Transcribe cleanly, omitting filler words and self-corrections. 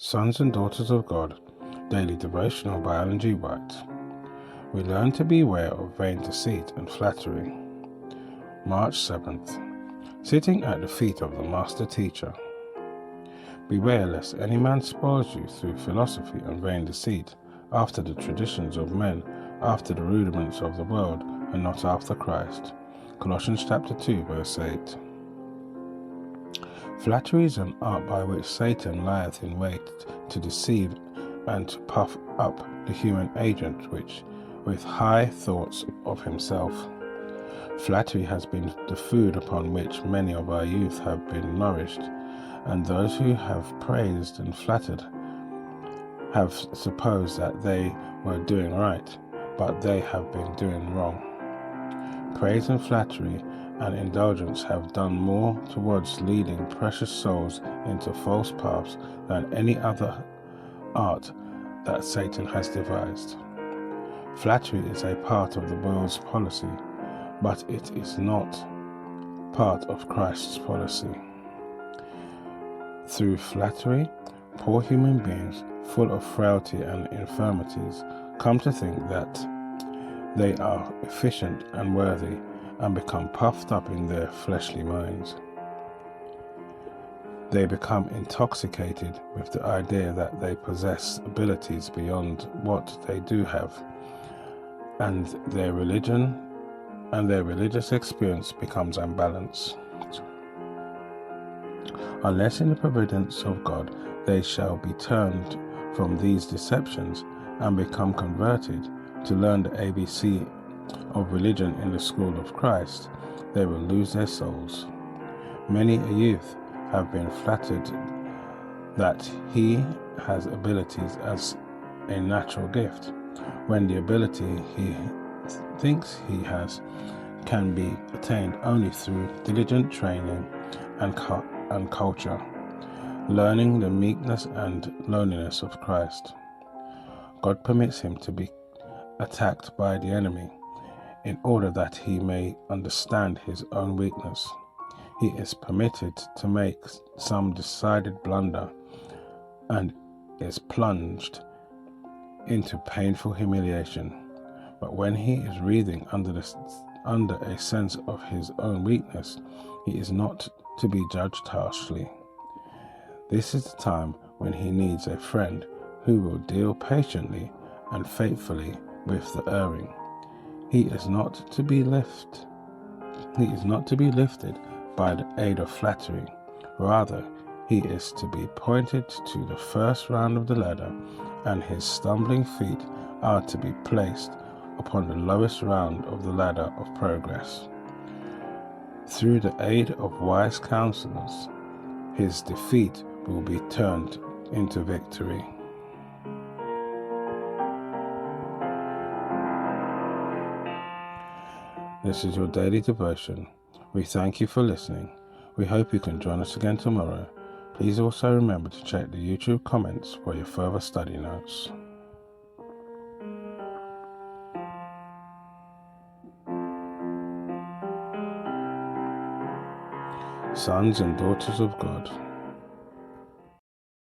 Sons and Daughters of God, Daily Devotional by Ellen G. White. We learn to beware of vain deceit and flattery. March 7th. Sitting at the feet of the Master Teacher. Beware lest any man spoils you through philosophy and vain deceit, after the traditions of men, after the rudiments of the world, and not after Christ. Colossians chapter 2, verse 8. Flattery is an art by which Satan lieth in wait to deceive and to puff up the human agent with high thoughts of himself. Flattery has been the food upon which many of our youth have been nourished, and those who have praised and flattered have supposed that they were doing right, but they have been doing wrong. Praise and flattery and indulgence have done more towards leading precious souls into false paths than any other art that Satan has devised. Flattery is a part of the world's policy, but it is not part of Christ's policy. Through flattery, poor human beings, full of frailty and infirmities, come to think that they are efficient and worthy, and become puffed up in their fleshly minds. They become intoxicated with the idea that they possess abilities beyond what they do have, and their religious experience becomes unbalanced. Unless in the providence of God they shall be turned from these deceptions and become converted to learn the ABC of religion in the school of Christ, they will lose their souls. Many a youth have been flattered that he has abilities as a natural gift, when the ability he thinks he has can be attained only through diligent training and culture, learning the meekness and lowliness of Christ. God permits him to be attacked by the enemy in order that he may understand his own weakness. He is permitted to make some decided blunder and is plunged into painful humiliation. But when he is writhing under a sense of his own weakness, he is not to be judged harshly. This is the time when he needs a friend who will deal patiently and faithfully with the erring. He is not to be lifted by the aid of flattery. Rather, he is to be pointed to the first round of the ladder, and his stumbling feet are to be placed upon the lowest round of the ladder of progress. Through the aid of wise counselors, his defeat will be turned into victory. This is your daily devotion. We thank you for listening. We hope you can join us again tomorrow. Please also remember to check the YouTube comments for your further study notes. Sons and Daughters of God.